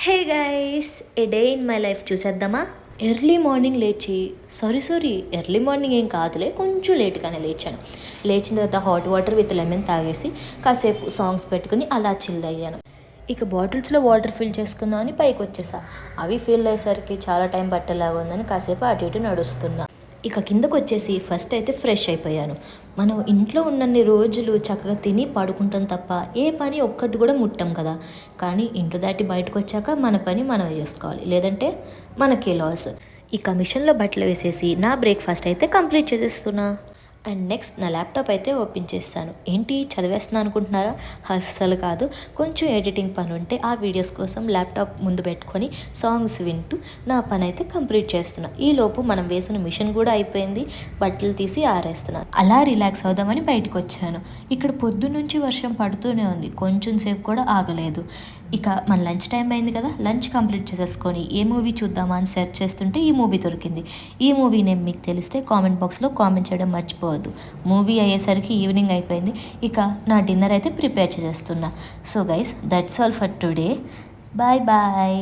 Hey guys, A day in my life చూసేద్దామా. Early morning లేచి early morning ఏం కాదులే, కొంచెం లేట్గానే లేచాను. లేచిన తర్వాత హాట్ వాటర్ విత్ లెమన్ తాగేసి కాసేపు సాంగ్స్ పెట్టుకుని అలా చిల్ అయ్యాను. ఇక బాటిల్స్లో వాటర్ ఫిల్ చేసుకుందామని పైకి వచ్చేసా. అవి ఫిల్ అయ్యేసరికి చాలా టైం పట్టేలాగా ఉందని కాసేపు అటు ఇటు నడుస్తున్నా. ఇక కిందకు వచ్చేసి ఫస్ట్ అయితే ఫ్రెష్ అయిపోయాను. మనం ఇంట్లో ఉన్నన్ని రోజులు చక్కగా తిని పడుకుంటాం తప్ప ఏ పని ఒక్కటి కూడా ముట్టం కదా. కానీ ఇంటి దాటి బయటకు వచ్చాక మన పని మనమే చేసుకోవాలి, లేదంటే మనకే లాస్. ఇక మిషన్లో బట్టలు వేసేసి నా బ్రేక్ఫాస్ట్ అయితే కంప్లీట్ చేసేస్తున్నా. అండ్ నెక్స్ట్ నా ల్యాప్టాప్ అయితే ఓపెన్ చేస్తాను. ఏంటి చదివేస్తున్నాను అనుకుంటున్నారా? అస్సలు కాదు. కొంచెం ఎడిటింగ్ పని ఉంటే ఆ వీడియోస్ కోసం ల్యాప్టాప్ ముందు పెట్టుకొని సాంగ్స్ వింటూ నా పని అయితే కంప్లీట్ చేస్తున్నా. ఈలోపు మనం వేసిన మిషన్ కూడా అయిపోయింది. బట్టలు తీసి ఆరేస్తున్నాను. అలా రిలాక్స్ అవుదామని బయటకు వచ్చాను. ఇక్కడ పొద్దున్నుంచి వర్షం పడుతూనే ఉంది, కొంచెం సేపు కూడా ఆగలేదు. ఇక మన లంచ్ టైం అయింది కదా, లంచ్ కంప్లీట్ చేసేసుకొని ఏ మూవీ చూద్దామా అని సెర్చ్ చేస్తుంటే ఈ మూవీ దొరికింది. ఈ మూవీ నేమ్ మీకు తెలిస్తే కామెంట్ బాక్స్లో కామెంట్ చేయడం మర్చిపోవద్దు. మూవీ అయ్యేసరికి ఈవినింగ్ అయిపోయింది. ఇక నా డిన్నర్ అయితే ప్రిపేర్ చేసేస్తున్నా. So guys, that's all for today. Bye bye.